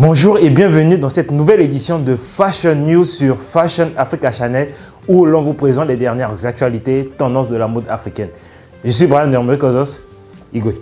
Bonjour et bienvenue dans cette nouvelle édition de Fashion News sur Fashion Africa Channel où l'on vous présente les dernières actualités, tendances de la mode africaine. Je suis Brian Nermekozos, Igwe.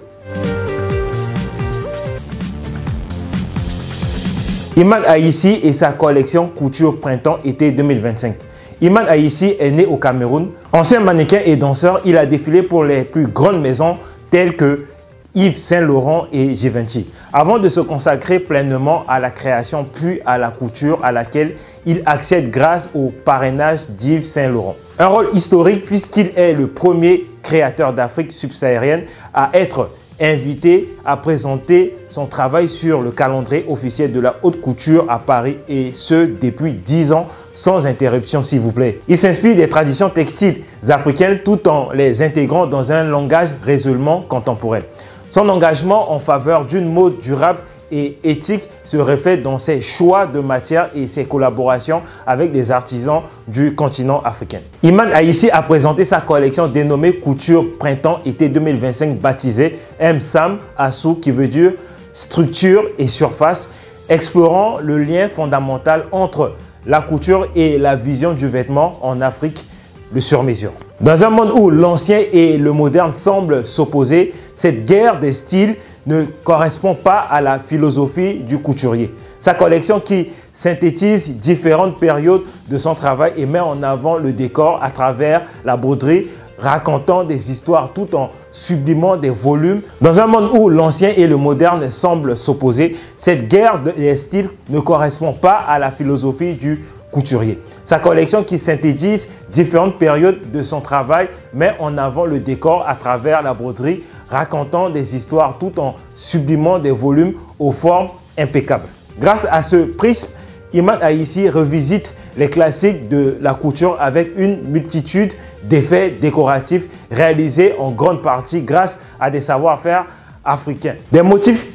Iman Aïssi et sa collection couture printemps-été 2025. Iman Aïssi est né au Cameroun. Ancien mannequin et danseur, il a défilé pour les plus grandes maisons telles que Yves Saint Laurent et Givenchy, avant de se consacrer pleinement à la création puis à la couture à laquelle il accède grâce au parrainage d'Yves Saint Laurent. Un rôle historique puisqu'il est le premier créateur d'Afrique subsaharienne à être invité à présenter son travail sur le calendrier officiel de la haute couture à Paris et ce depuis 10 ans sans interruption s'il vous plaît. Il s'inspire des traditions textiles africaines tout en les intégrant dans un langage résolument contemporain. Son engagement en faveur d'une mode durable et éthique se reflète dans ses choix de matières et ses collaborations avec des artisans du continent africain. Iman Aïssi a présenté sa collection dénommée Couture Printemps-Été 2025 baptisée M-Sam Assou qui veut dire structure et surface, explorant le lien fondamental entre la couture et la vision du vêtement en Afrique, le sur-mesure. Dans un monde où l'ancien et le moderne semblent s'opposer, cette guerre des styles ne correspond pas à la philosophie du couturier. Sa collection qui synthétise différentes périodes de son travail et met en avant le décor à travers la broderie, racontant des histoires tout en sublimant des volumes. Dans un monde où l'ancien et le moderne semblent s'opposer, cette guerre des styles ne correspond pas à la philosophie du couturier. Sa collection qui synthétise différentes périodes de son travail met en avant le décor à travers la broderie, racontant des histoires tout en sublimant des volumes aux formes impeccables. Grâce à ce prisme, Iman Aïssi revisite les classiques de la couture avec une multitude d'effets décoratifs réalisés en grande partie grâce à des savoir-faire africains. Des motifs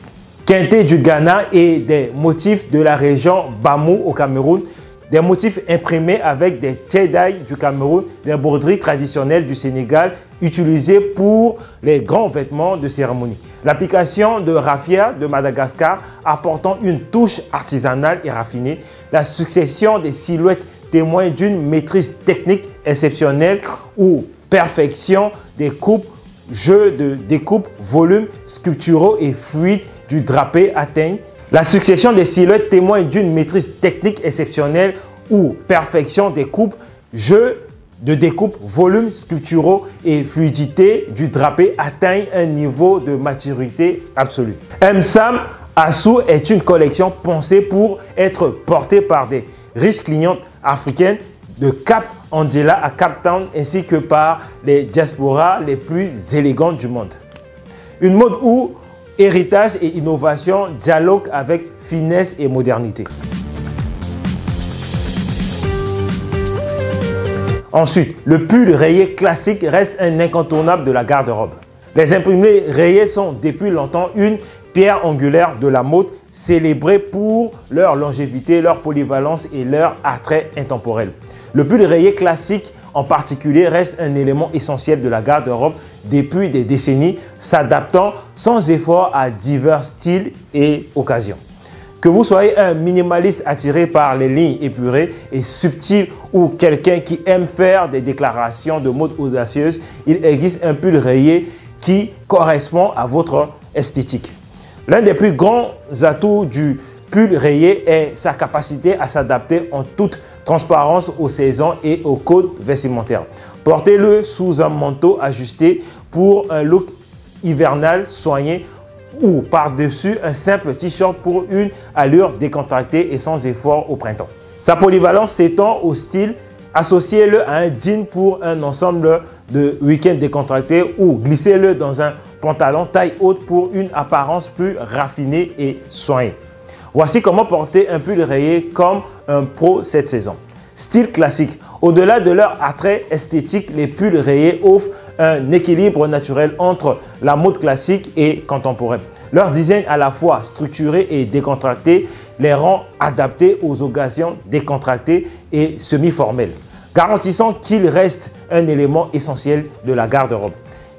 quintés du Ghana et des motifs de la région Bamou au Cameroun, des motifs imprimés avec des tie-dye du Cameroun, des broderies traditionnelles du Sénégal utilisées pour les grands vêtements de cérémonie. L'application de raffia de Madagascar apportant une touche artisanale et raffinée, la succession des silhouettes témoigne d'une maîtrise technique exceptionnelle ou perfection des coupes, jeux de découpe, volumes sculpturaux et fluides du drapé atteignent. La succession des silhouettes témoigne d'une maîtrise technique exceptionnelle ou perfection des coupes, jeux de découpe, volumes sculpturaux et fluidité du drapé atteignent un niveau de maturité absolue. M-Sam Assou est une collection pensée pour être portée par des riches clientes africaines de Cap Angela à Cape Town ainsi que par les diasporas les plus élégantes du monde. Une mode où héritage et innovation dialoguent avec finesse et modernité. Ensuite, le pull rayé classique reste un incontournable de la garde-robe. Les imprimés rayés sont depuis longtemps une pierre angulaire de la mode, célébrée pour leur longévité, leur polyvalence et leur attrait intemporel. Le pull rayé classique en particulier reste un élément essentiel de la garde-robe depuis des décennies, s'adaptant sans effort à divers styles et occasions. Que vous soyez un minimaliste attiré par les lignes épurées et subtiles ou quelqu'un qui aime faire des déclarations de mode audacieuses, il existe un pull rayé qui correspond à votre esthétique. L'un des plus grands atouts du pull rayé est sa capacité à s'adapter en toute transparence aux saisons et aux codes vestimentaires. Portez-le sous un manteau ajusté pour un look hivernal soigné ou par-dessus un simple t-shirt pour une allure décontractée et sans effort au printemps. Sa polyvalence s'étend au style. Associez-le à un jean pour un ensemble de week-end décontracté ou glissez-le dans un pantalon taille haute pour une apparence plus raffinée et soignée. Voici comment porter un pull rayé comme un pro cette saison. Style classique. Au-delà de leur attrait esthétique, les pulls rayés offrent un équilibre naturel entre la mode classique et contemporaine. Leur design à la fois structuré et décontracté les rend adaptés aux occasions décontractées et semi-formelles, garantissant qu'ils restent un élément essentiel de la garde-robe.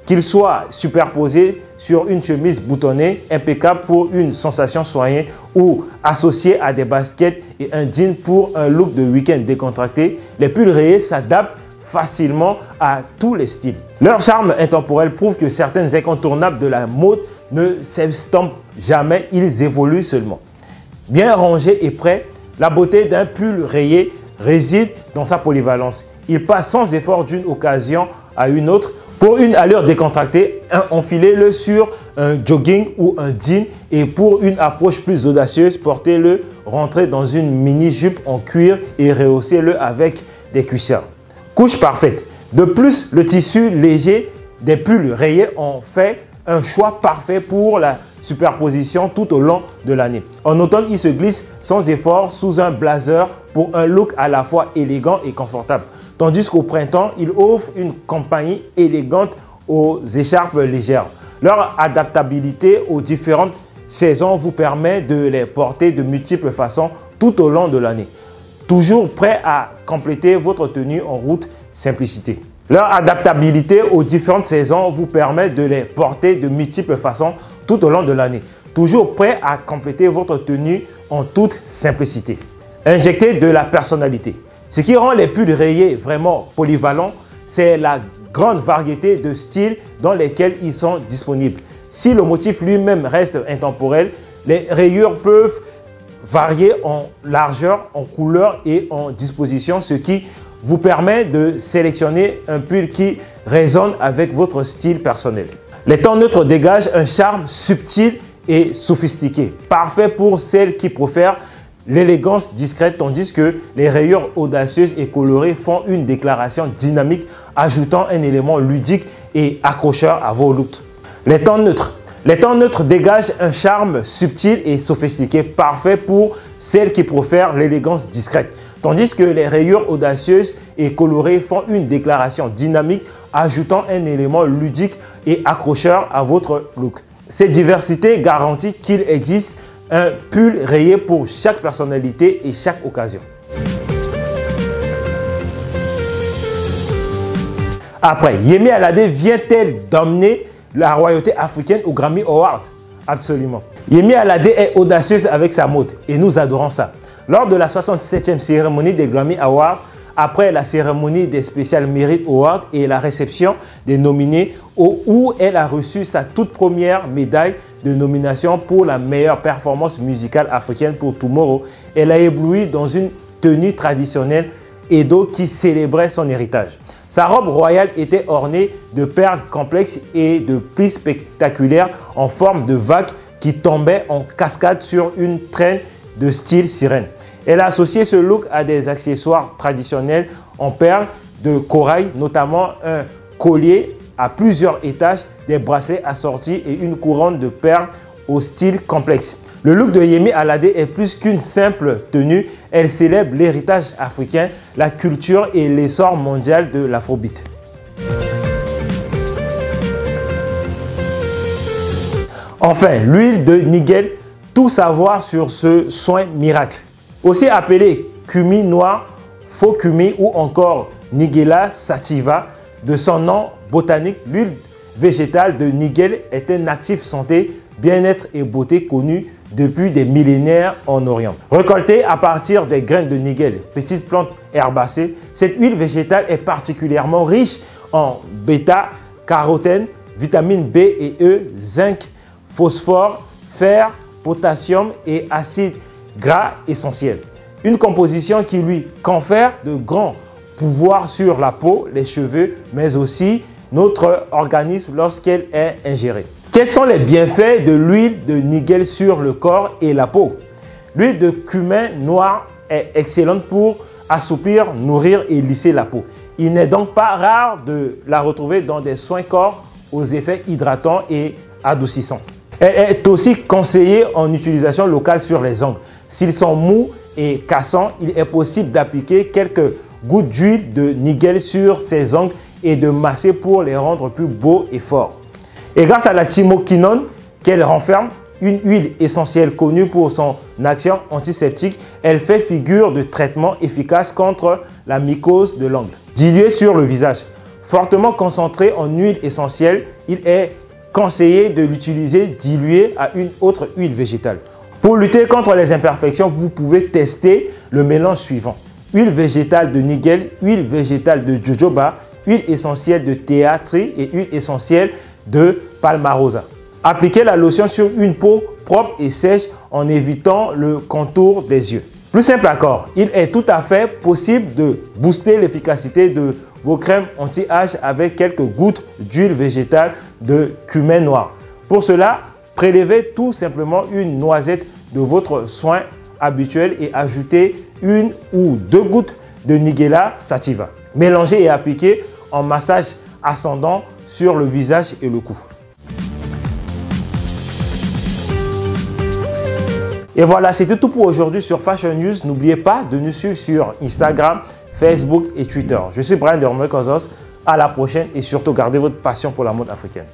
qu'il soit superposé sur une chemise boutonnée, impeccable pour une sensation soignée, ou associé à des baskets et un jean pour un look de week-end décontracté, les pulls rayés s'adaptent facilement à tous les styles. Leur charme intemporel prouve que certains incontournables de la mode ne s'estampent jamais, ils évoluent seulement. Bien rangé et prêt, la beauté d'un pull rayé réside dans sa polyvalence. Il passe sans effort d'une occasion à une autre. Pour une allure décontractée, enfilez-le sur un jogging ou un jean, et pour une approche plus audacieuse, portez-le rentré dans une mini-jupe en cuir et rehaussez-le avec des cuissards. Couche parfaite. De plus, le tissu léger des pulls rayés en fait un choix parfait pour la superposition tout au long de l'année. En automne, il se glisse sans effort sous un blazer pour un look à la fois élégant et confortable. Tandis qu'au printemps, il offre une compagnie élégante aux écharpes légères. Leur adaptabilité aux différentes saisons vous permet de les porter de multiples façons tout au long de l'année. Toujours prêt à compléter votre tenue en route, simplicité. Leur adaptabilité aux différentes saisons vous permet de les porter de multiples façons tout au long de l'année. Toujours prêt à compléter votre tenue en toute simplicité. Injecter de la personnalité. Ce qui rend les pulls rayés vraiment polyvalents, c'est la grande variété de styles dans lesquels ils sont disponibles. Si le motif lui-même reste intemporel, les rayures peuvent varier en largeur, en couleur et en disposition, ce qui vous permet de sélectionner un pull qui résonne avec votre style personnel. Les tons neutres dégagent un charme subtil et sophistiqué, parfait pour celles qui préfèrent l'élégance discrète, tandis que les rayures audacieuses et colorées font une déclaration dynamique, ajoutant un élément ludique et accrocheur à vos looks. Les tons neutres. Les tons neutres dégagent un charme subtil et sophistiqué, parfait pour celles qui préfèrent l'élégance discrète, tandis que les rayures audacieuses et colorées font une déclaration dynamique, ajoutant un élément ludique et accrocheur à votre look. Cette diversité garantit qu'il existe un pull rayé pour chaque personnalité et chaque occasion. Après, Yemi Alade vient-elle d'emmener la royauté africaine au Grammy Award? Absolument. Yemi Alade est audacieuse avec sa mode et nous adorons ça. Lors de la 67e cérémonie des Grammy Awards, après la cérémonie des Special Merit Awards et la réception des nominés, où elle a reçu sa toute première médaille de nomination pour la meilleure performance musicale africaine pour Tomorrow, elle a ébloui dans une tenue traditionnelle Edo qui célébrait son héritage. Sa robe royale était ornée de perles complexes et de plis spectaculaires en forme de vagues qui tombaient en cascade sur une traîne de style sirène. Elle a associé ce look à des accessoires traditionnels en perles de corail, notamment un collier à plusieurs étages, des bracelets assortis et une couronne de perles au style complexe. Le look de Yemi Alade est plus qu'une simple tenue, elle célèbre l'héritage africain, la culture et l'essor mondial de l'afrobeat. Enfin, l'huile de Nigel, tout savoir sur ce soin miracle. Aussi appelé cumi noir, faux cumi ou encore Nigella sativa, de son nom botanique, l'huile végétale de Nigel est un actif santé, bien-être et beauté connu depuis des millénaires en Orient. Récoltée à partir des graines de Nigel, petite plante herbacée, cette huile végétale est particulièrement riche en bêta-carotène, vitamines B et E, zinc, phosphore, fer, potassium et acides gras essentiels. Une composition qui lui confère de grands pouvoirs sur la peau, les cheveux, mais aussi notre organisme lorsqu'elle est ingérée. Quels sont les bienfaits de l'huile de Nigel sur le corps et la peau? L'huile de cumin noir est excellente pour assouplir, nourrir et lisser la peau. Il n'est donc pas rare de la retrouver dans des soins corps aux effets hydratants et adoucissants. Elle est aussi conseillée en utilisation locale sur les ongles. S'ils sont mous et cassants, il est possible d'appliquer quelques gouttes d'huile de Nigel sur ces ongles et de masser pour les rendre plus beaux et forts. Et grâce à la thymoquinone qu'elle renferme, une huile essentielle connue pour son action antiseptique, elle fait figure de traitement efficace contre la mycose de l'ongle. Diluée sur le visage, Fortement concentré en huile essentielle, il est conseillé de l'utiliser dilué à une autre huile végétale. Pour lutter contre les imperfections, vous pouvez tester le mélange suivant. Huile végétale de nigel, huile végétale de jojoba, huile essentielle de tea tree et huile essentielle de palmarosa. Appliquez la lotion sur une peau propre et sèche en évitant le contour des yeux. Plus simple encore, il est tout à fait possible de booster l'efficacité de vos crèmes anti-âge avec quelques gouttes d'huile végétale de cumin noir. Pour cela, prélevez tout simplement une noisette de votre soin habituel et ajoutez 1 ou 2 gouttes de Nigella sativa. Mélangez et appliquez en massage ascendant sur le visage et le cou. Et voilà, c'était tout pour aujourd'hui sur Fashion News. N'oubliez pas de nous suivre sur Instagram, Facebook et Twitter. Je suis Brian de Romeo Kozos. À la prochaine et surtout gardez votre passion pour la mode africaine.